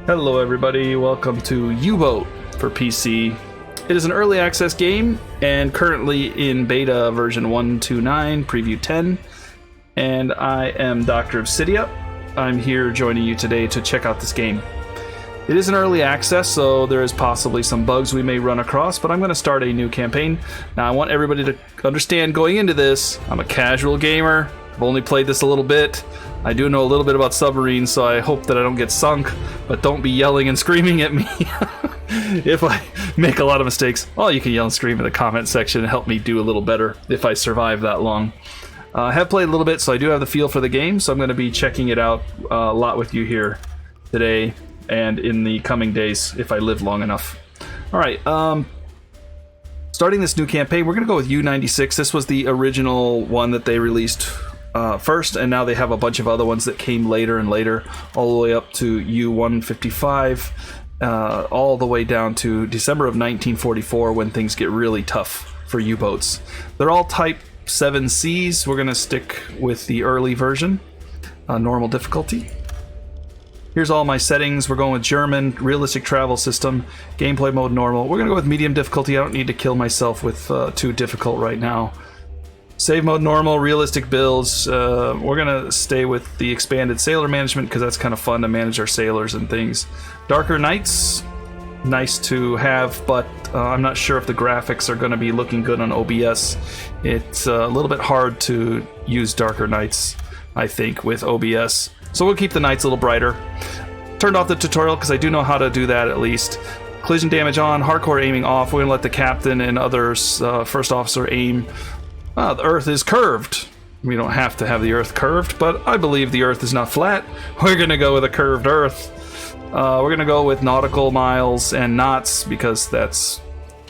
Hello everybody, welcome to UBOAT for PC. It is an early access game and currently in beta version 1.29, preview 10. And I am Dr. Obsidia. I'm here joining you today to check out this game. It is an early access, so there is possibly some bugs we may run across, but I'm going to start a new campaign. Now I want everybody to understand going into this, I'm a casual gamer. I've only played this a little bit. I do know a little bit about submarines, so I hope that I don't get sunk, but don't be yelling and screaming at me if I make a lot of mistakes. Oh, you can yell and scream in the comment section and help me do a little better if I survive that long. I have played a little bit, so I do have the feel for the game, so I'm going to be checking it out a lot with you here today and in the coming days if I live long enough. Alright, starting this new campaign, we're going to go with U96. This was the original one that they released first, and now they have a bunch of other ones that came later and later, all the way up to U155, all the way down to December of 1944 when things get really tough for U-boats. They're all type 7Cs. We're going to stick with the early version, normal difficulty. Here's all my settings. We're going with German, realistic travel system, gameplay mode normal. We're going to go with medium difficulty. I don't need to kill myself with too difficult right now. Save mode normal, realistic builds. We're gonna stay with the expanded sailor management because that's kind of fun to manage our sailors and things. Darker nights, nice to have, but I'm not sure if the graphics are gonna be looking good on OBS. It's a little bit hard to use darker nights, I think, with OBS. So we'll keep the nights a little brighter. Turned off the tutorial because I do know how to do that at least. Collision damage on, hardcore aiming off. We're gonna let the captain and others, first officer, aim. The Earth is curved. We don't have to have the Earth curved, but I believe the Earth is not flat. We're going to go with a curved Earth. We're going to go with nautical miles and knots because that's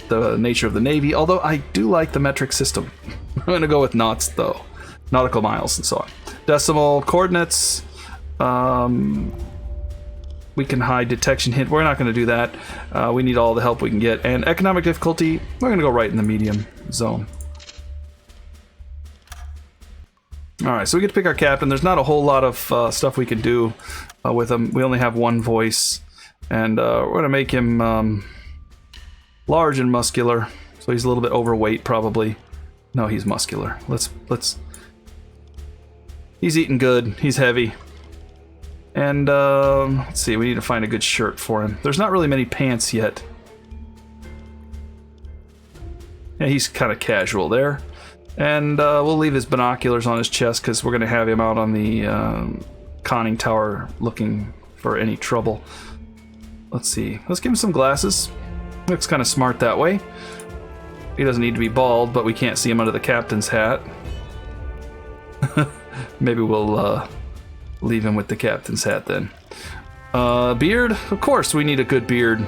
the nature of the Navy, although I do like the metric system. I'm going to go with knots, though. Nautical miles and so on. Decimal coordinates. We can hide detection hint. We're not going to do that. We need all the help we can get. And economic difficulty, we're going to go right in the medium zone. Alright, so we get to pick our captain. There's not a whole lot of stuff we can do with him. We only have one voice. And we're going to make him large and muscular. So he's a little bit overweight, probably. No, he's muscular. Let's... He's eating good. He's heavy. And let's see, we need to find a good shirt for him. There's not really many pants yet. Yeah, he's kind of casual there. And we'll leave his binoculars on his chest because we're going to have him out on the conning tower looking for any trouble. Let's see. Let's give him some glasses. Looks kind of smart that way. He doesn't need to be bald, but we can't see him under the captain's hat. Maybe we'll leave him with the captain's hat then. Beard? Of course we need a good beard.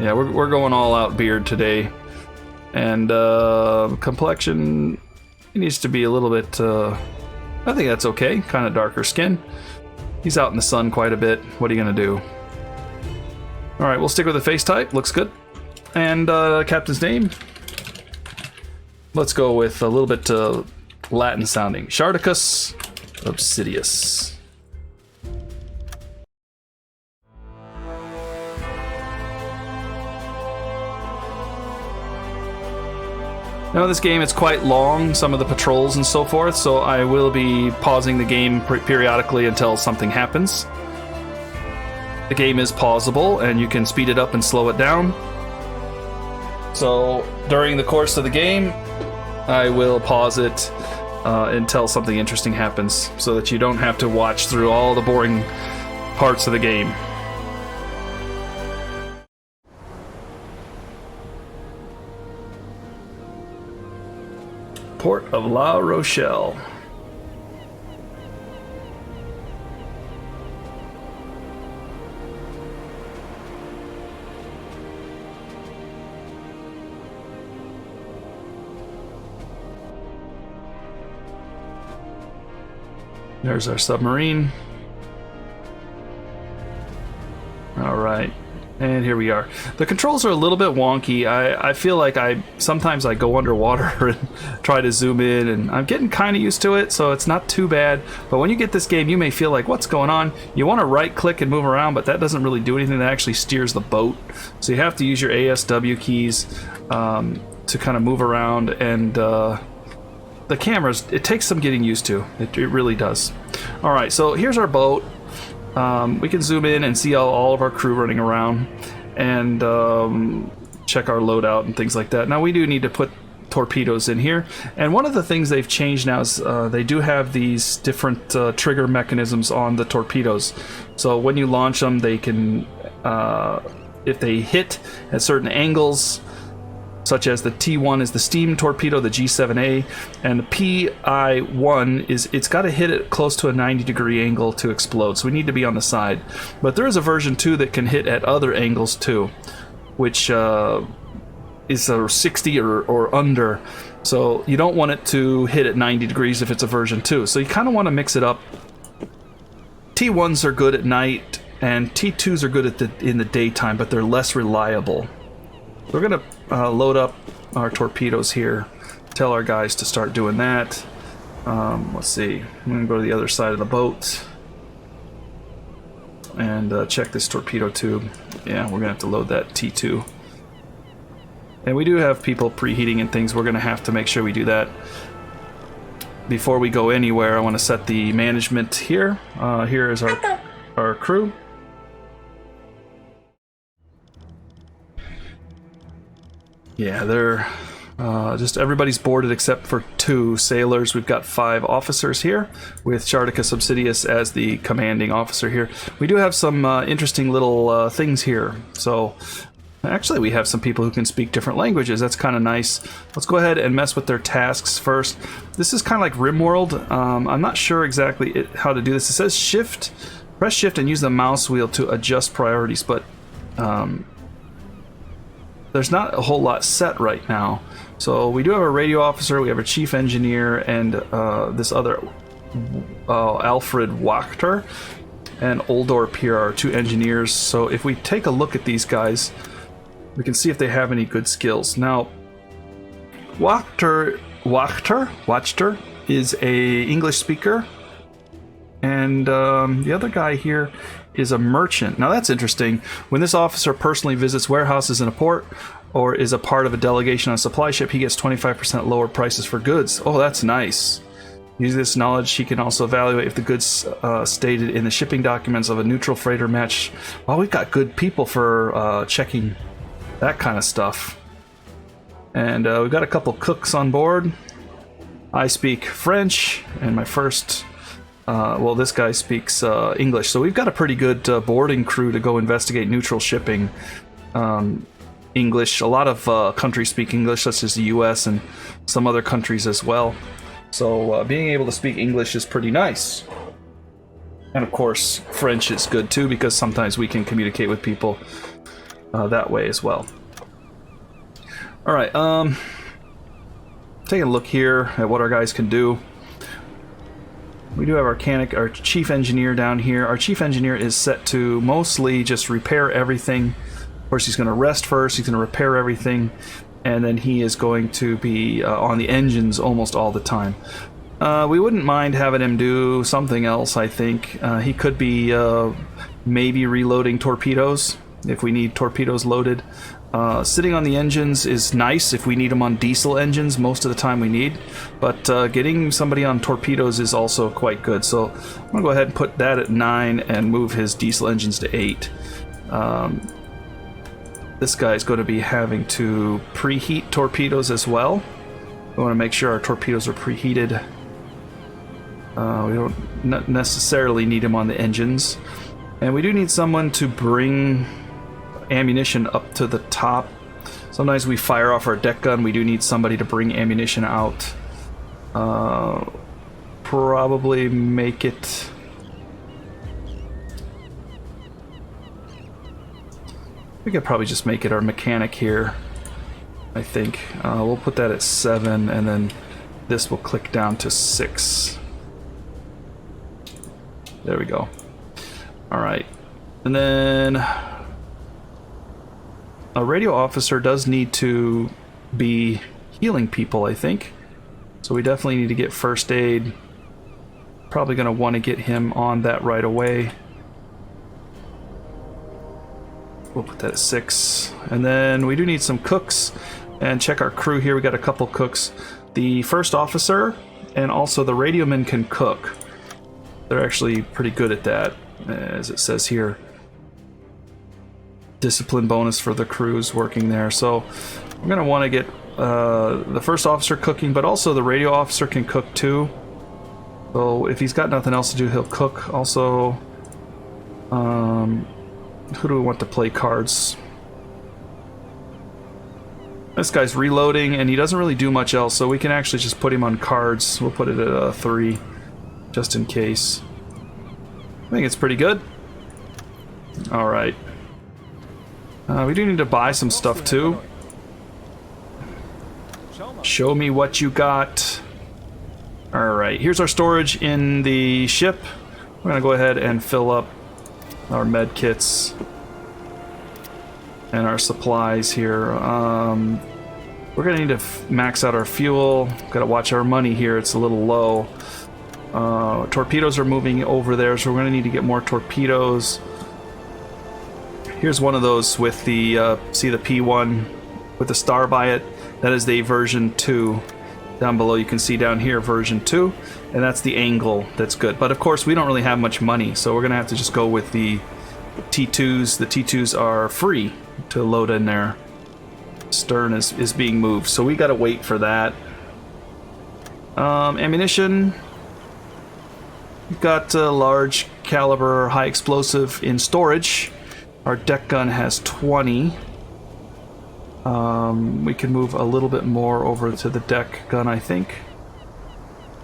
Yeah, we're going all out beard today. And complexion, he needs to be a little bit, I think that's okay, kind of darker skin. He's out in the sun quite a bit. What are you going to do? Alright, we'll stick with the face type. Looks good. And captain's name. Let's go with a little bit Latin sounding. Sharticus Obsidius. Now in this game it's quite long, some of the patrols and so forth, so I will be pausing the game periodically until something happens. The game is pausable and you can speed it up and slow it down. So during the course of the game I will pause it until something interesting happens so that you don't have to watch through all the boring parts of the game. Port of La Rochelle. There's our submarine. All right. And here we are. The controls are a little bit wonky. I feel like sometimes I go underwater and try to zoom in, and I'm getting kind of used to it, so it's not too bad. But when you get this game, you may feel like, what's going on? You want to right-click and move around, but that doesn't really do anything. That actually steers the boat. So you have to use your ASW keys to kind of move around, and the cameras, it takes some getting used to. It really does. All right, so here's our boat. We can zoom in and see all of our crew running around and check our loadout and things like that. Now we do need to put torpedoes in here, and one of the things they've changed now is they do have these different trigger mechanisms on the torpedoes. So when you launch them, they can, if they hit at certain angles, such as the T1 is the steam torpedo, the G7A, and the PI1 is, it's got to hit it close to a 90-degree angle to explode, so we need to be on the side. But there is a version 2 that can hit at other angles too, which is a 60 or under, so you don't want it to hit at 90 degrees if it's a version 2, so you kind of want to mix it up. T1s are good at night, and T2s are good in the daytime, but they're less reliable. We're going to load up our torpedoes here, tell our guys to start doing that. Let's see, I'm going to go to the other side of the boat and check this torpedo tube. Yeah, we're going to have to load that T2. And we do have people preheating and things. We're going to have to make sure we do that. Before we go anywhere, I want to set the management here. Here is our crew. Yeah, they're just everybody's boarded except for 2 sailors. We've got 5 officers here, with Charticus Subsidius as the commanding officer here. We do have some interesting little things here. So, actually, we have some people who can speak different languages. That's kind of nice. Let's go ahead and mess with their tasks first. This is kind of like RimWorld. I'm not sure exactly how to do this. It says shift, press shift and use the mouse wheel to adjust priorities, but there's not a whole lot set right now. So we do have a radio officer, we have a chief engineer, and this other Alfred Wachter and Oldor Pier are 2 engineers. So if we take a look at these guys, we can see if they have any good skills. Now, Wachter is a English speaker, and the other guy here is a merchant. Now that's interesting. When this officer personally visits warehouses in a port or is a part of a delegation on a supply ship, he gets 25% lower prices for goods. Oh, that's nice. Using this knowledge, he can also evaluate if the goods stated in the shipping documents of a neutral freighter match. Well, we've got good people for checking that kind of stuff. And we've got a couple cooks on board. I speak French, and my first... well, this guy speaks English, so we've got a pretty good boarding crew to go investigate neutral shipping. English, a lot of countries speak English, such as the US and some other countries as well. So being able to speak English is pretty nice. And of course, French is good too, because sometimes we can communicate with people that way as well. Alright, taking a look here at what our guys can do. We do have our chief engineer down here. Our chief engineer is set to mostly just repair everything. Of course, he's going to rest first, he's going to repair everything, and then he is going to be on the engines almost all the time. We wouldn't mind having him do something else, I think. He could be maybe reloading torpedoes, if we need torpedoes loaded. Sitting on the engines is nice if we need them on diesel engines. Most of the time we need, but getting somebody on torpedoes is also quite good. So I'm gonna go ahead and put that at 9 and move his diesel engines to 8. This guy's going to be having to preheat torpedoes as well. We want to make sure our torpedoes are preheated. We don't necessarily need them on the engines, and we do need someone to bring ammunition up to the top. Sometimes we fire off our deck gun. We do need somebody to bring ammunition out. Probably make it... We could probably just make it our mechanic here, I think. We'll put that at 7, and then this will click down to 6. There we go. Alright. And then a radio officer does need to be healing people, I think. So we definitely need to get first aid. Probably going to want to get him on that right away. We'll put that at 6. And then we do need some cooks. And check our crew here. We got a couple cooks. The first officer and also the radioman can cook. They're actually pretty good at that, as it says here. Discipline bonus for the crews working there. So we're going to want to get the first officer cooking, but also the radio officer can cook too. So if he's got nothing else to do, he'll cook. Also, who do we want to play cards? This guy's reloading, and he doesn't really do much else, so we can actually just put him on cards. We'll put it at a 3, just in case. I think it's pretty good. Alright. We do need to buy some stuff, too. Show me what you got. Alright, here's our storage in the ship. We're going to go ahead and fill up our med kits and our supplies here. We're gonna need to max out our fuel. Gotta watch our money here, it's a little low. Torpedoes are moving over there, so we're gonna need to get more torpedoes. Here's one of those with the, see the P1 with the star by it. That is the version 2. Down below you can see down here version 2, and that's the angle that's good. But of course we don't really have much money, so we're gonna have to just go with the T2s. The T2s are free to load in there. Stern is being moved, so we gotta wait for that. Ammunition. We've got large caliber high explosive in storage. Our deck gun has 20. We can move a little bit more over to the deck gun, I think.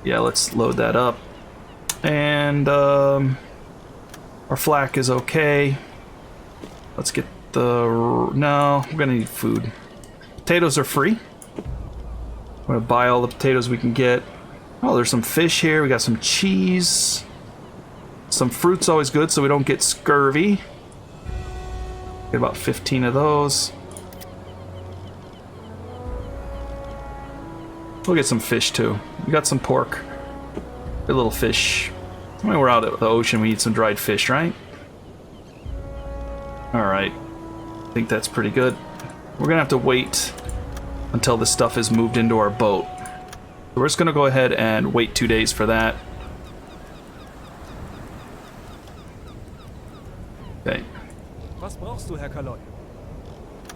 Yeah, let's load that up. And our flak is okay. Let's get the... No, we're gonna need food. Potatoes are free. I'm gonna buy all the potatoes we can get. Oh, there's some fish here. We got some cheese. Some fruit's always good so we don't get scurvy. Get about 15 of those. We'll get some fish too. We got some pork. A little fish. When we're out at the ocean, we eat some dried fish, right? Alright. I think that's pretty good. We're gonna have to wait until this stuff is moved into our boat. So we're just gonna go ahead and wait 2 days for that. Okay.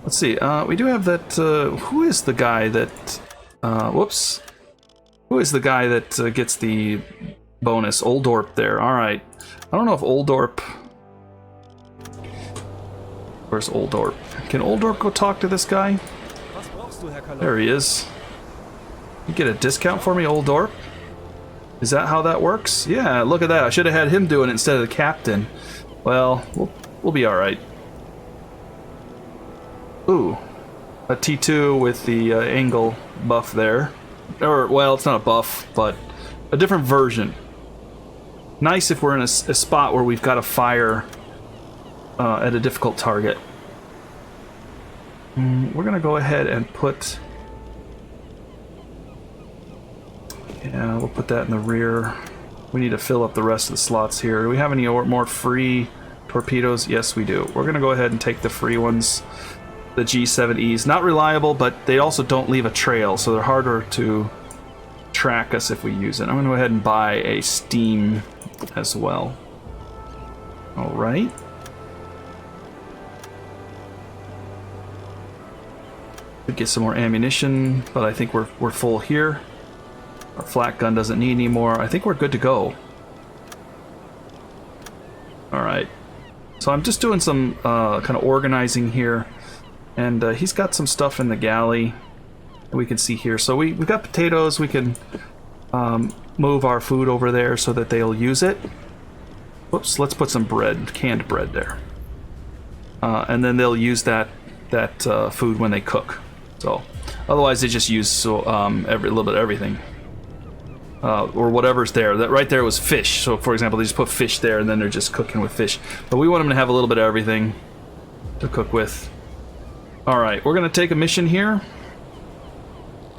Let's see. We do have that. Who is the guy that? Whoops. Who is the guy that gets the bonus? Oldorp there. All right. I don't know if Oldorp. Where's Oldorp? Can Oldorp go talk to this guy? There he is. You get a discount for me, Oldorp? Is that how that works? Yeah, look at that. I should have had him doing it instead of the captain. Well, we'll be all right. Ooh, a T2 with the angle buff there. Or, well, it's not a buff, but a different version. Nice if we're in a spot where we've got to fire at a difficult target. We're gonna go ahead and put... Yeah, we'll put that in the rear. We need to fill up the rest of the slots here. Do we have any more free torpedoes? Yes, we do. We're gonna go ahead and take the free ones. The G7Es. Not reliable, but they also don't leave a trail, so they're harder to track us if we use it. I'm gonna go ahead and buy a steam as well. Alright. Get some more ammunition, but I think we're full here. Our flak gun doesn't need any more. I think we're good to go. Alright. So I'm just doing some kind of organizing here. And he's got some stuff in the galley that we can see here. So we've got potatoes. We can move our food over there so that they'll use it. Whoops, let's put some bread, canned bread there. And then they'll use that food when they cook. So otherwise they just use every little bit of everything. Or whatever's there. That right there was fish. So for example, they just put fish there and then they're just cooking with fish. But we want them to have a little bit of everything to cook with. All right, we're gonna take a mission here.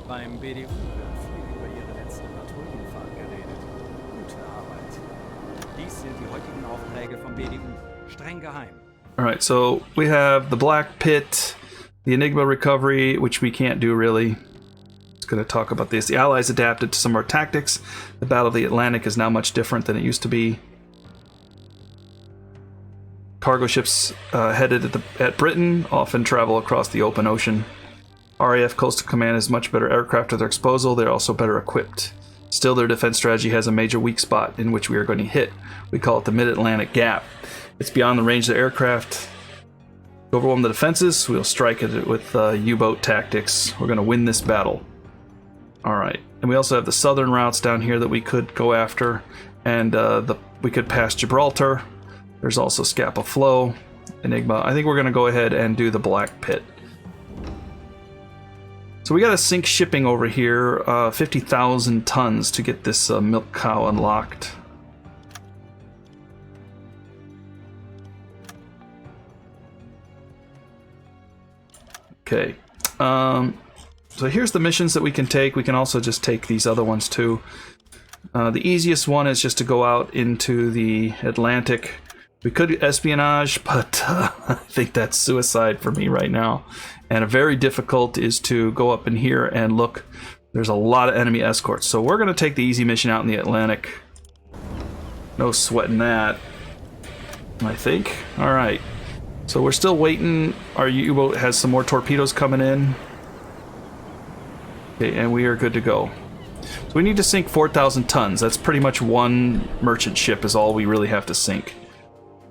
Beim BDU wird viel über ihre letzten Patrouillenfahrt geredet. Gute Arbeit. Dies sind die heutigen Aufträge vom BDU. Streng geheim. All right, so we have the Black Pit, the Enigma recovery, which we can't do really. Just going to talk about this. The Allies adapted to some of our tactics. The Battle of the Atlantic is now much different than it used to be. Cargo ships headed at Britain often travel across the open ocean. RAF Coastal Command has much better aircraft at their disposal. They're also better equipped. Still, their defense strategy has a major weak spot in which we are going to hit. We call it the Mid-Atlantic Gap. It's beyond the range of the aircraft. To overwhelm the defenses, we'll strike it with U-boat tactics. We're going to win this battle. Alright, and we also have the southern routes down here that we could go after. And we could pass Gibraltar. There's also Scapa Flow, Enigma. I think we're going to go ahead and do the Black Pit. So we got to sink shipping over here, 50,000 tons to get this milk cow unlocked. Okay, so here's the missions that we can take. We can also just take these other ones too. The easiest one is just to go out into the Atlantic. We could espionage, but I think that's suicide for me right now. And a very difficult is to go up in here and look. There's a lot of enemy escorts. So we're going to take the easy mission out in the Atlantic. No sweating that, I think. All right. So we're still waiting. Our U-boat has some more torpedoes coming in. Okay, and we are good to go. So we need to sink 4,000 tons. That's pretty much one merchant ship is all we really have to sink.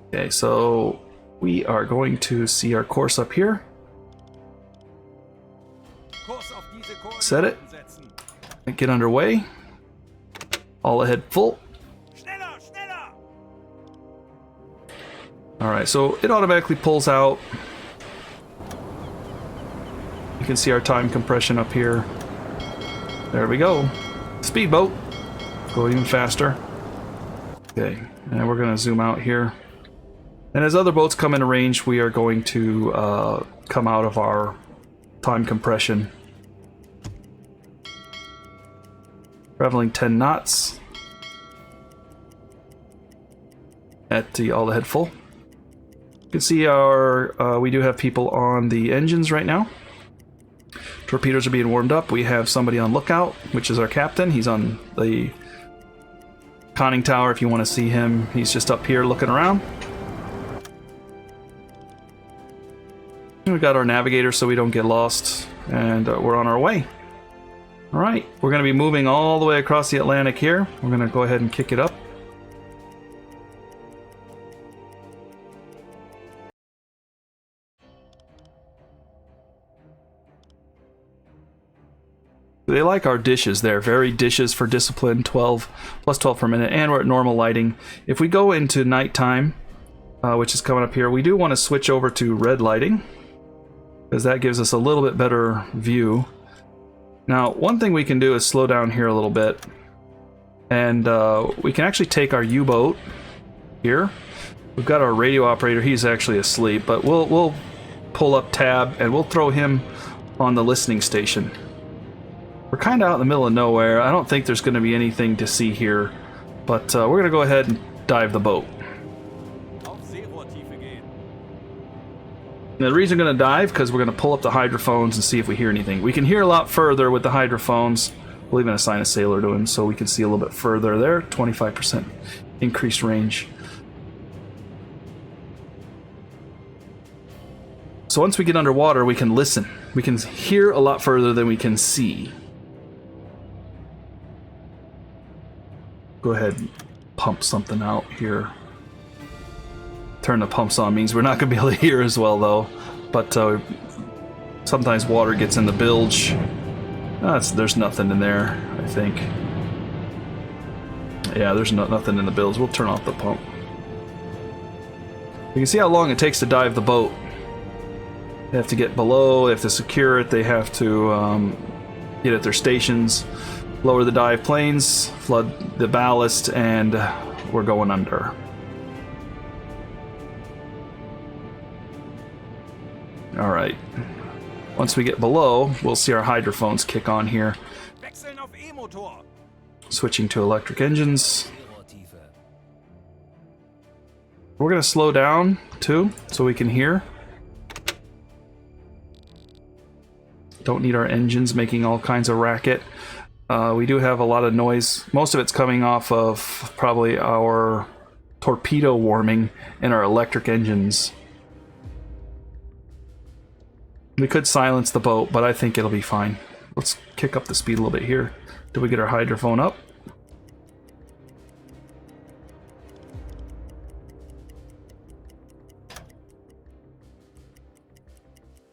Okay, so we are going to see our course up here. Set it. And get underway. All ahead full. Alright, so it automatically pulls out. You can see our time compression up here. There we go. Speedboat. Go even faster. Okay, and we're going to zoom out here. And as other boats come into range, we are going to come out of our time compression. Traveling 10 knots. At the all ahead full. You can see our we do have people on the engines right now. Torpedoes are being warmed up. We have somebody on lookout, which is our captain. He's on the conning tower if you want to see him. He's just up here looking around. We've got our navigator so we don't get lost, and we're on our way. All right, we're going to be moving all the way across the Atlantic here. We're going to go ahead and kick it up. They like our dishes there. Very dishes for discipline, 12 plus 12 per minute, and we're at normal lighting. If we go into nighttime, which is coming up here, we do want to switch over to red lighting, because that gives us a little bit better view. Now, one thing we can do is slow down here a little bit, and we can actually take our U-boat here. We've got our radio operator. He's actually asleep, but we'll pull up tab and we'll throw him on the listening station. We're kind of out in the middle of nowhere. I don't think there's going to be anything to see here, but we're going to go ahead and dive the boat. Now, the reason we're going to dive because we're going to pull up the hydrophones and see if we hear anything. We can hear a lot further with the hydrophones. We'll even assign a sailor to him so we can see a little bit further there. 25% increased range. So once we get underwater, we can listen. We can hear a lot further than we can see. Go ahead and pump something out here. Turn the pumps on means we're not going to be able to hear as well, though. But sometimes water gets in the bilge. There's nothing in there, I think. Yeah, there's nothing in the bilge. We'll turn off the pump. You can see how long it takes to dive the boat. They have to get below, they have to secure it, they have to get at their stations, lower the dive planes, flood the ballast, and we're going under. Alright, Once we get below, we'll see our hydrophones kick on here. Wechseln auf E-Motor. Switching to electric engines. We're going to slow down too, so we can hear. Don't need our engines making all kinds of racket. We do have a lot of noise. Most of it's coming off of probably our torpedo warming and our electric engines. We could silence the boat, but I think it'll be fine. Let's kick up the speed a little bit here. Did we get our hydrophone up?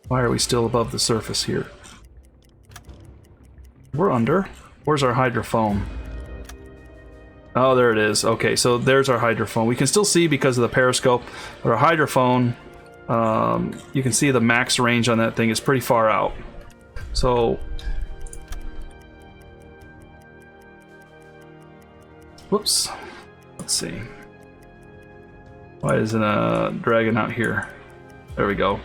Why are we still above the surface here? We're under. Where's our hydrophone? Oh, there it is. Okay, so there's our hydrophone. We can still see because of the periscope, but our hydrophone, you can see the max range on that thing is pretty far out. So, whoops. Let's see. Why isn't dragging out here? There we go.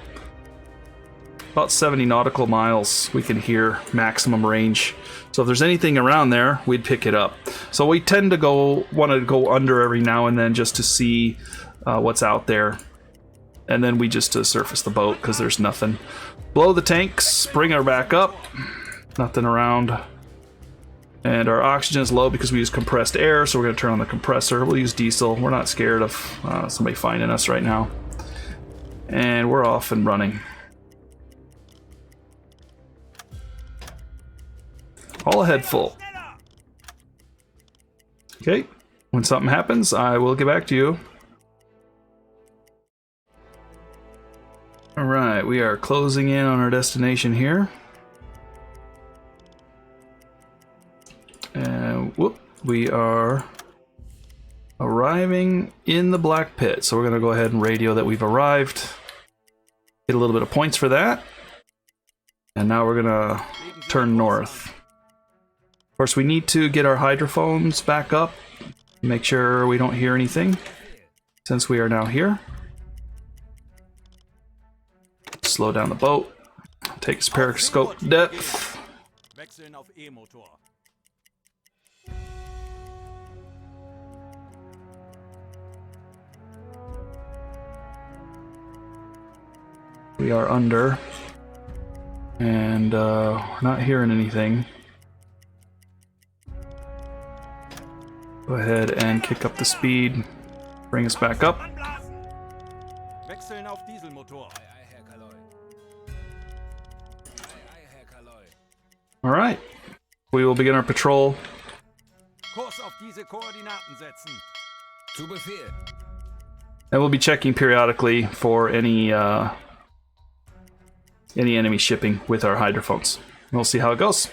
About 70 nautical miles we can hear maximum range. So if there's anything around there, we'd pick it up. So we tend to want to go under every now and then just to see what's out there. And then we just surface the boat because there's nothing. Blow the tanks, bring her back up. Nothing around. And our oxygen is low because we use compressed air, so we're going to turn on the compressor. We'll use diesel. We're not scared of somebody finding us right now. And we're off and running. All ahead full. Okay, when something happens, I will get back to you. Alright, we are closing in on our destination here. And whoop, we are arriving in the black pit. So we're going to go ahead and radio that we've arrived. Get a little bit of points for that. And now we're going to turn north. Of course, we need to get our hydrophones back up. Make sure we don't hear anything. Since we are now here. Slow down the boat. Take its periscope depth. Wechseln auf E-Motor. We are under. And we're not hearing anything. Go ahead and kick up the speed. Bring us back up. Wechseln auf Dieselmotor. All right. We will begin our patrol. Kurs auf diese Koordinaten setzen. Zu Befehl. And we'll be checking periodically for any enemy shipping with our hydrophones. We'll see how it goes.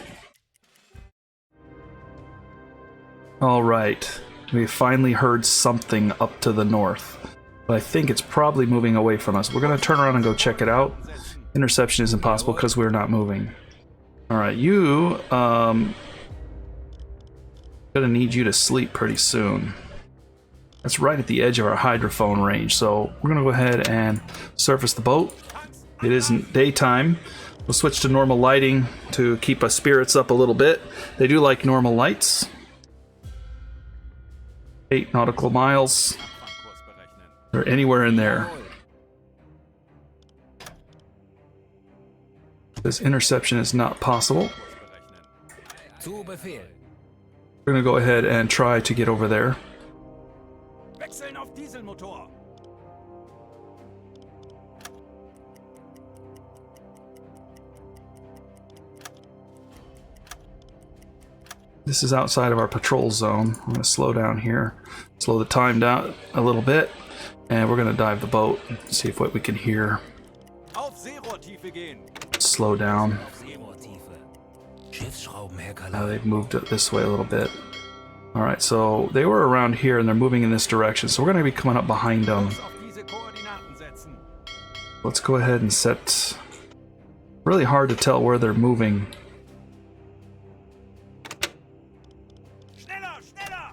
All right. We finally heard something up to the north. But I think it's probably moving away from us. We're going to turn around and go check it out. Interception is impossible because we're not moving. All right, you, gonna need you to sleep pretty soon. That's right at the edge of our hydrophone range, so we're gonna go ahead and surface the boat. It isn't daytime. We'll switch to normal lighting to keep our spirits up a little bit. They do like normal lights. 8 nautical miles. Or anywhere in there. This interception is not possible. Zu Befehl. We're gonna go ahead and try to get over there. Wechseln auf Dieselmotor. This is outside of our patrol zone. I'm gonna slow down here, slow the time down a little bit, and we're gonna dive the boat, see if what we can hear. Auf Seerohrtiefe gehen. Slow down. Schiffsschrauben, Herr Now Kalai. they've moved it this way a little bit. Alright, so they were around here and they're moving in this direction, so we're going to be coming up behind them. Kurs auf diese Koordinaten setzen. Let's go ahead and set... Really hard to tell where they're moving. Schneller, schneller!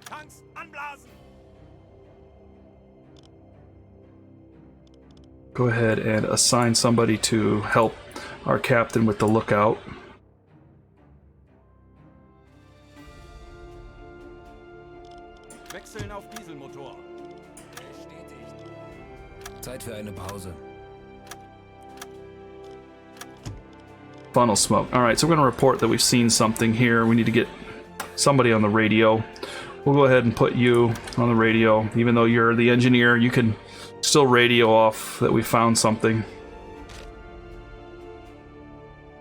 Tanks anblasen! go ahead and assign somebody to help our captain with the lookout. Wechseln auf Dieselmotor. Bestätigt. Zeit für eine Pause. Funnel smoke. Alright, so we're going to report that we've seen something here. We need to get somebody on the radio. We'll go ahead and put you on the radio. Even though you're the engineer, you can still radio off that we found something.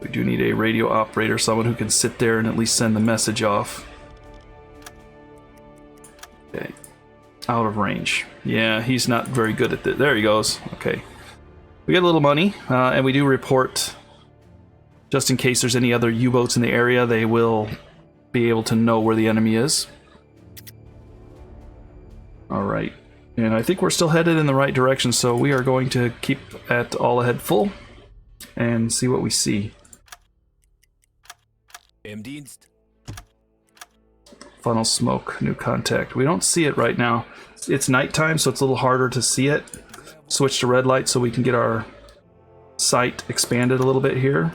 We do need a radio operator, someone who can sit there and at least send the message off. Okay. Out of range. Yeah, he's not very good at this. There he goes. Okay. We get a little money, and we do report, just in case there's any other U-boats in the area, they will be able to know where the enemy is. Alright. And I think we're still headed in the right direction, so we are going to keep at all ahead full and see what we see. Im Dienst. Funnel smoke, new contact. We don't see it right now. It's nighttime, so it's a little harder to see it. Switch to red light so we can get our sight expanded a little bit here.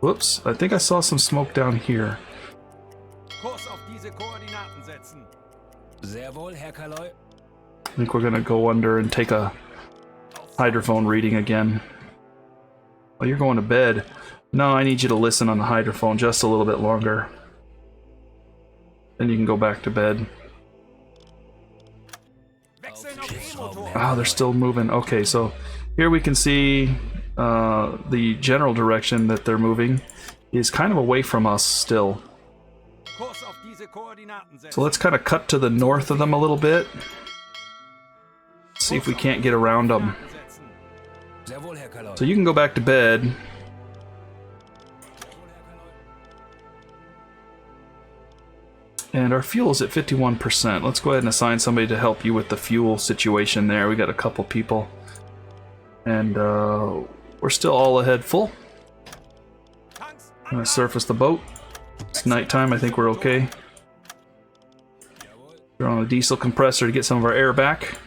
Whoops, I think I saw some smoke down here. Kurs auf diese Koordinaten setzen. Sehr wohl, Herr Kaloy. I think we're gonna go under and take a hydrophone reading again. Oh, you're going to bed. No, I need you to listen on the hydrophone just a little bit longer. Then you can go back to bed. Wechseln auf E-Motor. Oh, they're still moving. Okay, so here we can see the general direction that they're moving is kind of away from us still. Kurs auf diese Koordinaten setzen. So let's kind of cut to the north of them a little bit. See if we can't get around them. Sehr wohl, Herr Kaloy. So you can go back to bed. And our fuel is at 51%. Let's go ahead and assign somebody to help you with the fuel situation there. We got a couple people. And we're still all ahead full. I'm gonna surface the boat. It's nighttime, I think we're okay. We're on a diesel compressor to get some of our air back.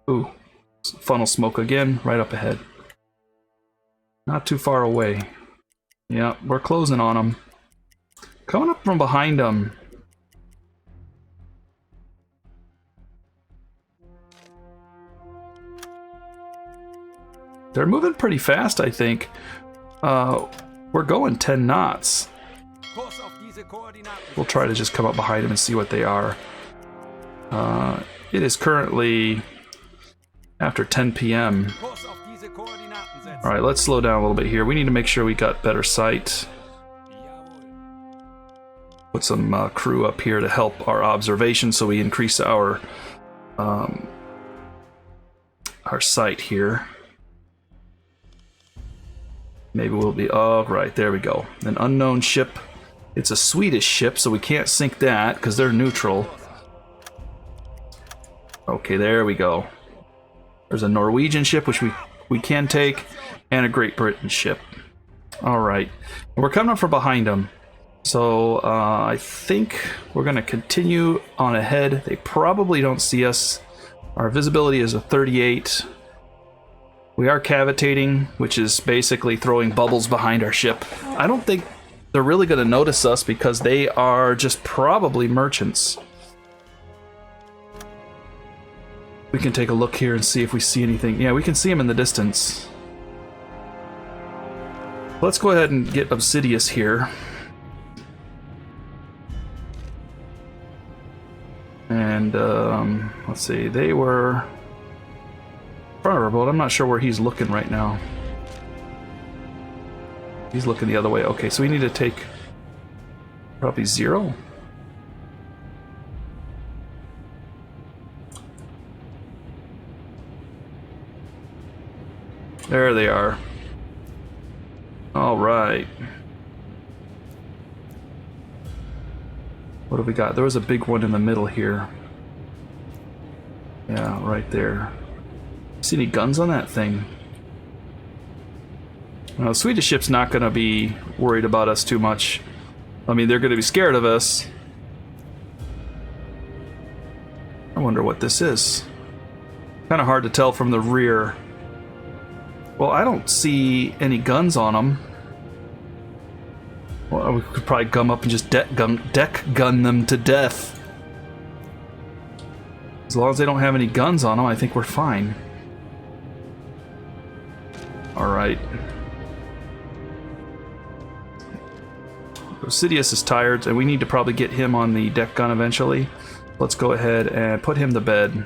Ooh, funnel smoke again, right up ahead. Not too far away. Yeah, we're closing on them. Coming up from behind them. They're moving pretty fast, I think. We're going 10 knots. Kurs auf diese Koordinaten. We'll try to just come up behind them and see what they are. It is currently after 10 p.m. Kurs auf diese Koordinaten setzen. Alright, let's slow down a little bit here. We need to make sure we got better sight. Put some crew up here to help our observation so we increase our sight here. Maybe we'll be... Oh, right, there we go. An unknown ship. It's a Swedish ship, so we can't sink that because they're neutral. Okay, there we go. There's a Norwegian ship, which we can take, and a Great Britain ship. Alright. We're coming up from behind them. So, I think we're going to continue on ahead. They probably don't see us. Our visibility is a 38. We are cavitating, which is basically throwing bubbles behind our ship. I don't think they're really going to notice us because they are just probably merchants. We can take a look here and see if we see anything. Yeah, we can see them in the distance. Let's go ahead and get Obsidious here. And, let's see, they were in front of our boat. I'm not sure where he's looking right now. He's looking the other way. Okay, so we need to take probably 0. There they are. All right. What have we got? There was a big one in the middle here. Yeah, right there. See any guns on that thing? Now, the Swedish ship's not going to be worried about us too much. I mean, they're going to be scared of us. I wonder what this is. Kind of hard to tell from the rear. Well, I don't see any guns on them. Well, we could probably gum up and just deck gun them to death. As long as they don't have any guns on them, I think we're fine. Alright. Sidious is tired, and we need to probably get him on the deck gun eventually. Let's go ahead and put him to bed.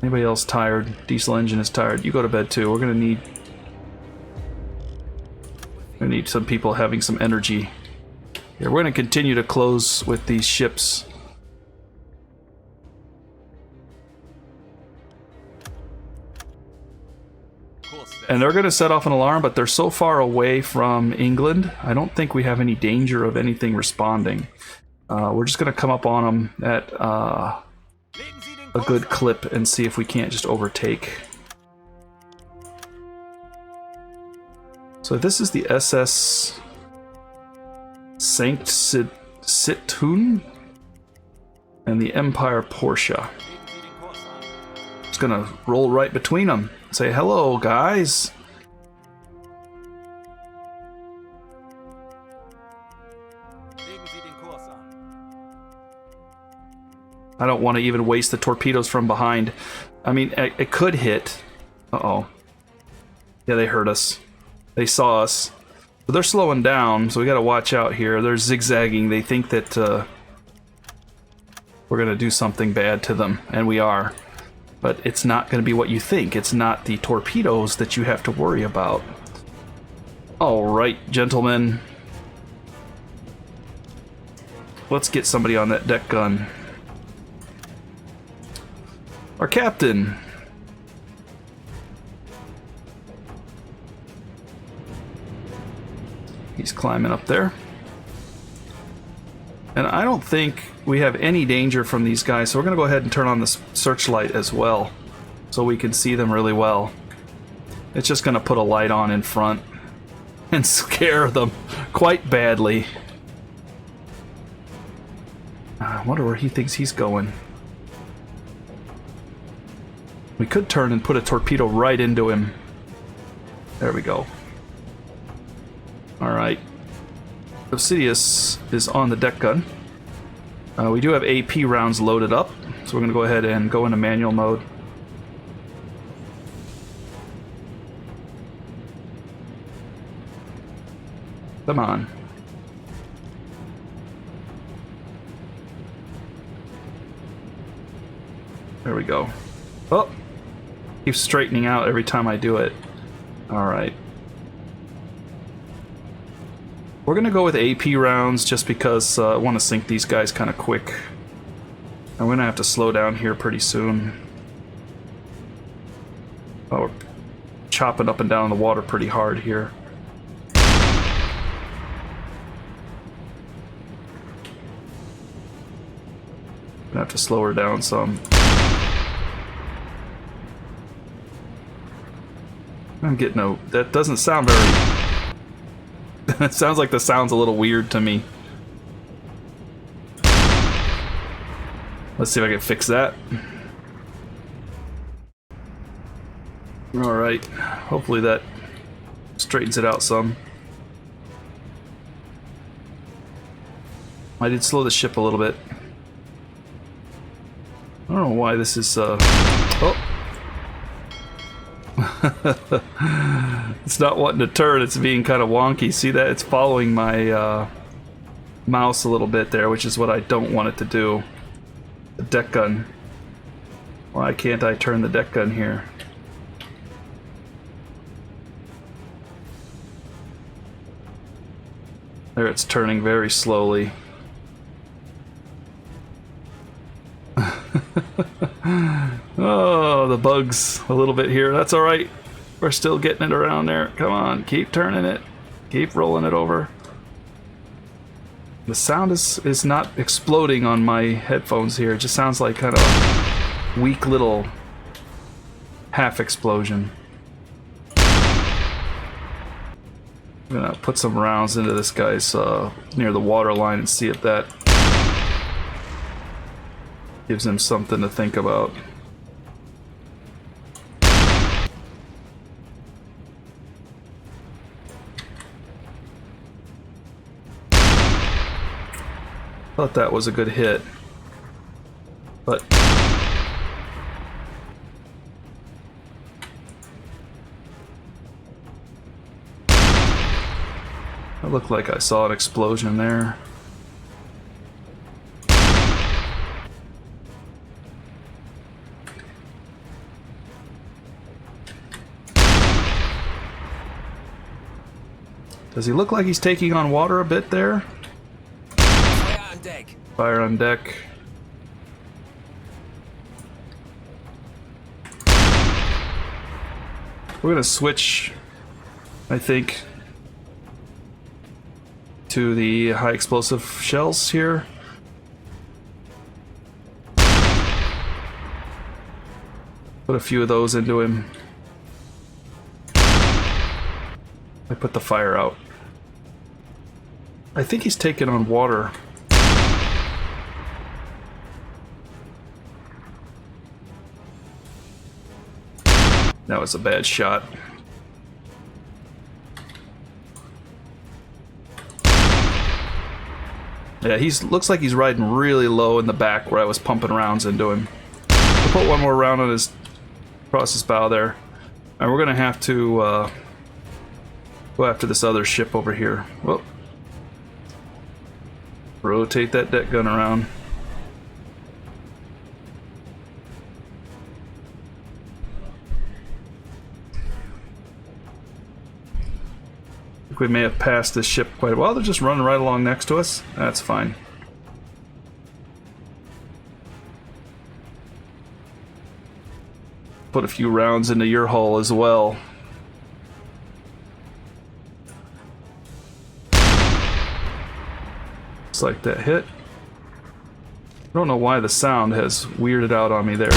Anybody else tired? Diesel engine is tired. You go to bed too. We're gonna need some people having some energy. Yeah, we're gonna continue to close with these ships. And they're going to set off an alarm, but they're so far away from England, I don't think we have any danger of anything responding. We're just going to come up on them at a good clip and see if we can't just overtake. So this is the SS Sankt Situn and the Empire Porsche. Just going to roll right between them. Say hello, guys. I don't want to even waste the torpedoes from behind. I mean, it could hit. Uh-oh. Yeah, they heard us. They saw us. But they're slowing down, so we got to watch out here. They're zigzagging. They think that we're going to do something bad to them, and we are. But it's not going to be what you think. It's not the torpedoes that you have to worry about. Alright, gentlemen. Let's get somebody on that deck gun. Our captain. He's climbing up there. And I don't think we have any danger from these guys, so we're going to go ahead and turn on the searchlight as well, so we can see them really well. It's just going to put a light on in front and scare them quite badly. I wonder where he thinks he's going. We could turn and put a torpedo right into him. There we go. Alright. Sidious is on the deck gun. We do have AP rounds loaded up, so we're going to go ahead and go into manual mode. Come on. There we go. Oh! Keeps straightening out every time I do it. Alright. We're going to go with AP rounds just because I want to sink these guys kind of quick. I'm going to have to slow down here pretty soon. Oh, we're chopping up and down the water pretty hard here. Gonna have to slow her down some. I'm getting a... That doesn't sound very... It sounds like the sound's a little weird to me. Let's see if I can fix that. Alright, hopefully that straightens it out some. I did slow the ship a little bit. I don't know why this is, oh! It's not wanting to turn, it's being kind of wonky. See that? It's following my mouse a little bit there, which is what I don't want it to do. The deck gun. Why can't I turn the deck gun here? There, it's turning very slowly. Oh, the bugs a little bit here. That's alright. We're still getting it around there. Come on, keep turning it. Keep rolling it over. The sound is not exploding on my headphones here. It just sounds like kind of a weak little half explosion. I'm gonna put some rounds into this guy's near the water line and see if that gives him something to think about. Thought that was a good hit, but it looked like I saw an explosion there. Does he look like he's taking on water a bit there? Feuer an Deck. Fire on deck. We're gonna switch, I think, to the high explosive shells here. Put a few of those into him. I put the fire out. I think he's taking on water. That was a bad shot. Yeah, looks like he's riding really low in the back where I was pumping rounds into him. We'll put one more round on across his bow there. And we're gonna have to go after this other ship over here. Whoop. Rotate that deck gun around. I think we may have passed this ship quite a while. They're just running right along next to us. That's fine. Put a few rounds into your hull as well. Looks like that hit. I don't know why the sound has weirded out on me there.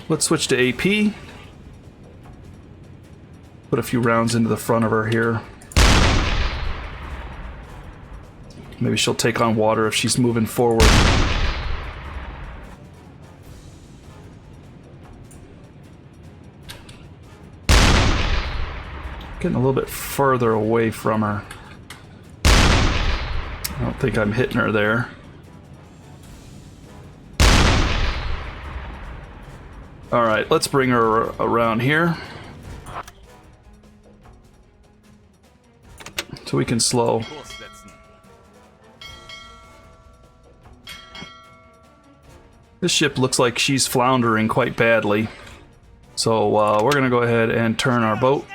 Let's switch to AP. Put a few rounds into the front of her here. Maybe she'll take on water if she's moving forward. Getting a little bit further away from her. I don't think I'm hitting her there. Alright, let's bring her around here. So we can slow. This ship looks like she's floundering quite badly. So we're gonna go ahead and turn our boat.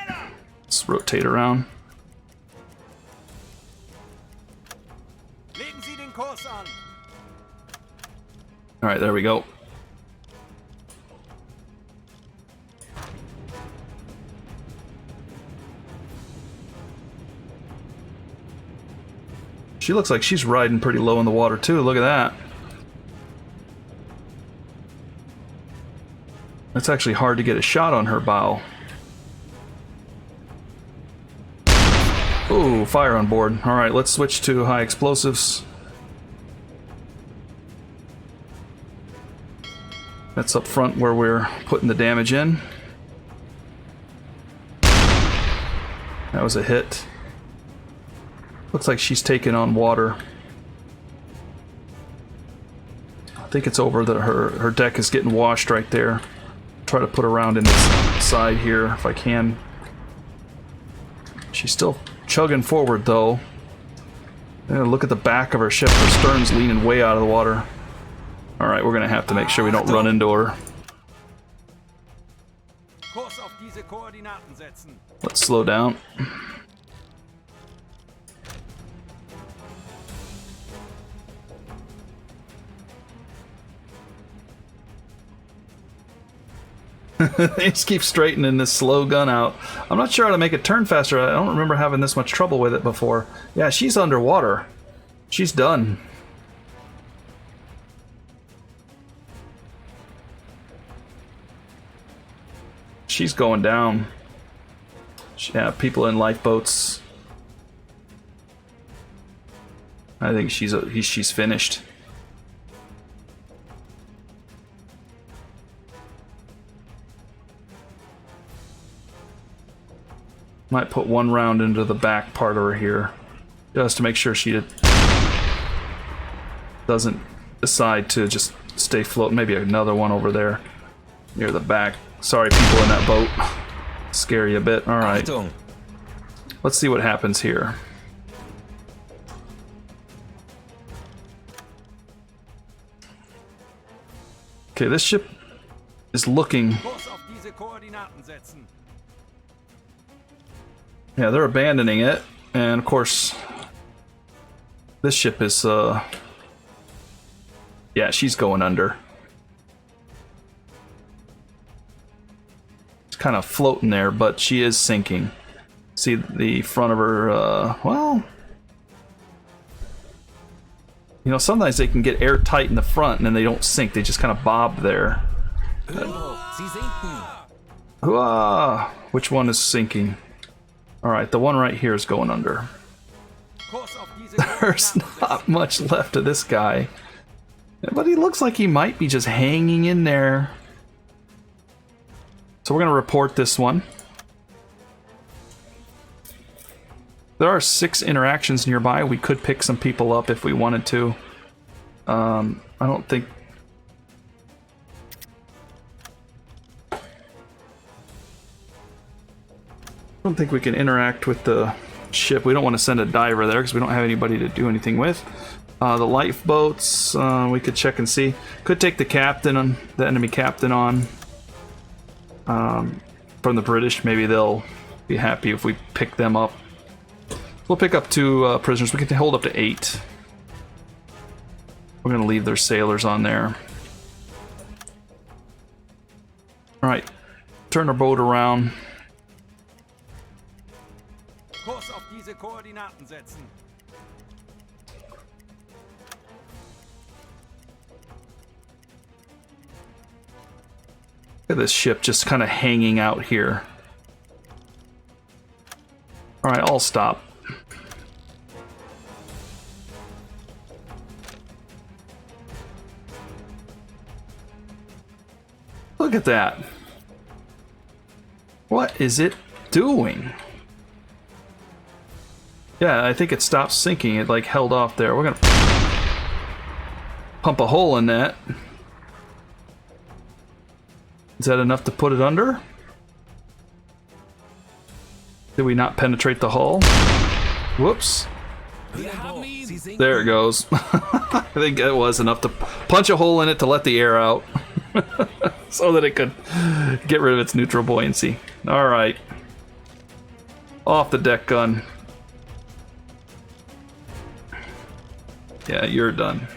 Let's rotate around. Alright, there we go. She looks like she's riding pretty low in the water too. Look at that. It's actually hard to get a shot on her bow. Ooh, fire on board. Alright, let's switch to high explosives. That's up front where we're putting the damage in. That was a hit. Looks like she's taking on water. I think it's over that her deck is getting washed right there. Try to put her around in this side here if I can. She's still chugging forward though. Look at the back of her ship. Her stern's leaning way out of the water. Alright, we're gonna have to make sure we don't run into her. Let's slow down. They just keep straightening this slow gun out. I'm not sure how to make it turn faster. I don't remember having this much trouble with it before. Yeah, she's underwater. She's done. She's going down. Yeah, people in lifeboats. I think she's finished. Might put one round into the back part of her here, just to make sure she doesn't decide to just stay floating. Maybe another one over there near the back. Sorry, people in that boat. Scare you a bit. All right. Let's see what happens here. Okay, this ship is looking. Yeah, they're abandoning it, and of course, this ship is. Yeah, she's going under. It's kind of floating there, but she is sinking. See the front of her. Well, you know, sometimes they can get airtight in the front, and then they don't sink. They just kind of bob there. Which one is sinking? All right, the one right here is going under. There's not much left of this guy, but he looks like he might be just hanging in there. So we're going to report this one. There are 6 interactions nearby. We could pick some people up if we wanted to. I don't think... I don't think we can interact with the ship. We don't want to send a diver there because we don't have anybody to do anything with. The lifeboats, we could check and see. Could take the captain on, the enemy captain on. From the British, maybe they'll be happy if we pick them up. We'll pick up 2 prisoners. We can hold up to 8. We're going to leave their sailors on there. Alright. Turn our boat around. Look at this ship just kind of hanging out here. Alright, I'll stop. Look at that. What is it doing? Yeah, I think it stopped sinking. It like held off there. We're gonna pump a hole in that. Is that enough to put it under? Did we not penetrate the hull? Whoops. There it goes. I think it was enough to punch a hole in it to let the air out. So that it could get rid of its neutral buoyancy. Alright. Off the deck gun. Yeah, you're done.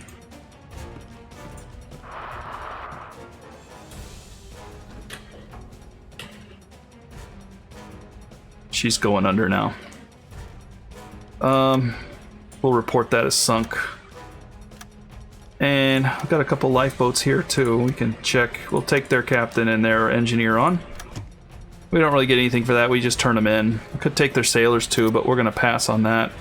She's going under now. We'll report that as sunk. And I've got a couple lifeboats here too. We can check. We'll take their captain and their engineer on. We don't really get anything for that. We just turn them in. We could take their sailors too, but we're going to pass on that.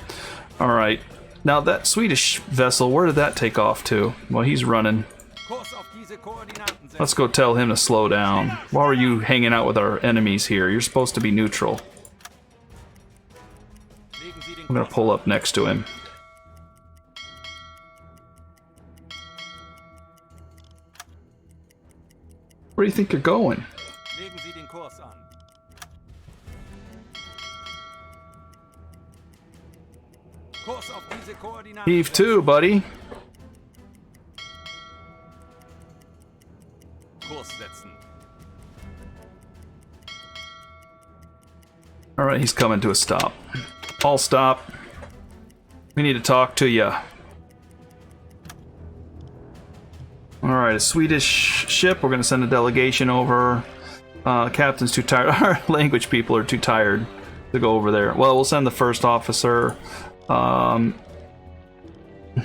All right. Now that Swedish vessel, where did that take off to? Well, he's running. Let's go tell him to slow down. Why are you hanging out with our enemies here? You're supposed to be neutral. I'm going to pull up next to him. Where do you think you're going? Heave to, buddy. Alright, he's coming to a stop. I'll stop. We need to talk to you. Alright, a Swedish ship. We're going to send a delegation over. Captain's too tired. Our language people are too tired to go over there. Well, we'll send the first officer.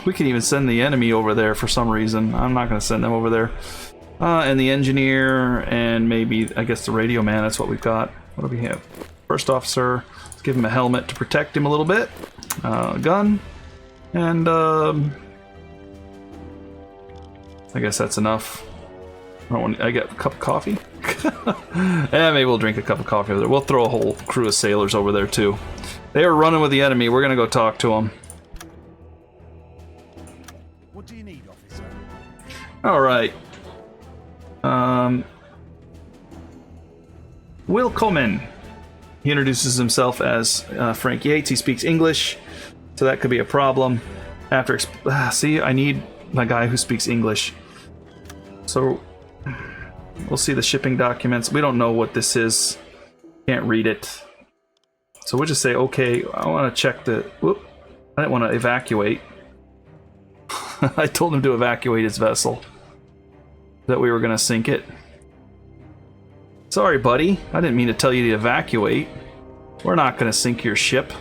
We can even send the enemy over there for some reason. I'm not going to send them over there. And the engineer, and maybe, I guess, the radio man. That's what we've got. What do we have? First officer. Let's give him a helmet to protect him a little bit. Gun. And, I guess that's enough. I get a cup of coffee? Yeah, maybe we'll drink a cup of coffee over there. We'll throw a whole crew of sailors over there, too. They are running with the enemy. We're going to go talk to them. What do you need, officer? Alright. Will Coleman. He introduces himself as Frank Yates. He speaks English, so that could be a problem. After see, I need my guy who speaks English. So we'll see the shipping documents. We don't know what this is. Can't read it. So we'll just say, okay, I want to check the... Whoop. I didn't want to evacuate. I told him to evacuate his vessel. That we were going to sink it. Sorry, buddy. I didn't mean to tell you to evacuate. We're not going to sink your ship.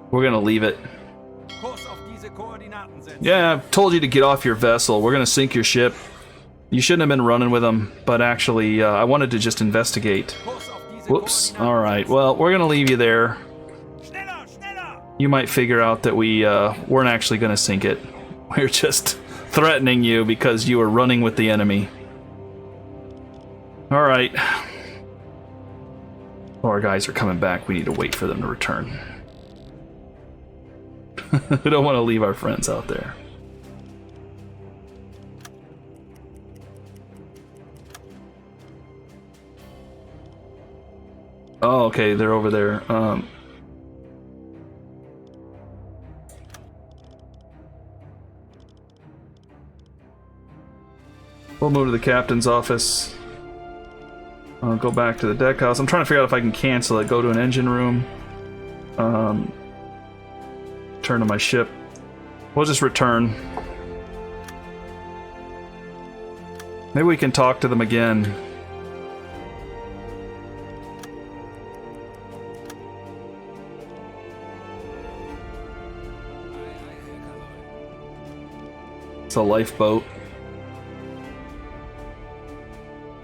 We're going to leave it. Yeah, I told you to get off your vessel. We're going to sink your ship. You shouldn't have been running with them, but actually, I wanted to just investigate. Whoops. Alright, well, we're going to leave you there. You might figure out that we weren't actually going to sink it. We're just threatening you because you were running with the enemy. Alright. Oh, our guys are coming back. We need to wait for them to return. We don't want to leave our friends out there. Oh, okay, they're over there. We'll move to the captain's office. I'll go back to the deck house. I'm trying to figure out if I can cancel it. Go to an engine room. Turn to my ship. We'll just return. Maybe we can talk to them again. It's a lifeboat.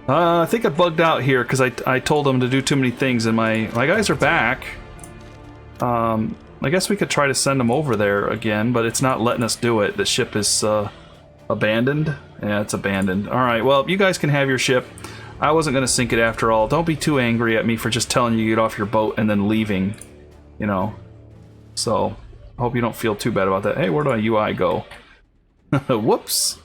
I think I bugged out here because I told them to do too many things, and my guys are back. I guess we could try to send them over there again, but it's not letting us do it. The ship is abandoned. Yeah, it's abandoned. Alright, well, you guys can have your ship. I wasn't going to sink it after all. Don't be too angry at me for just telling you to get off your boat and then leaving. You know. So, I hope you don't feel too bad about that. Hey, where do my UI go? Whoops.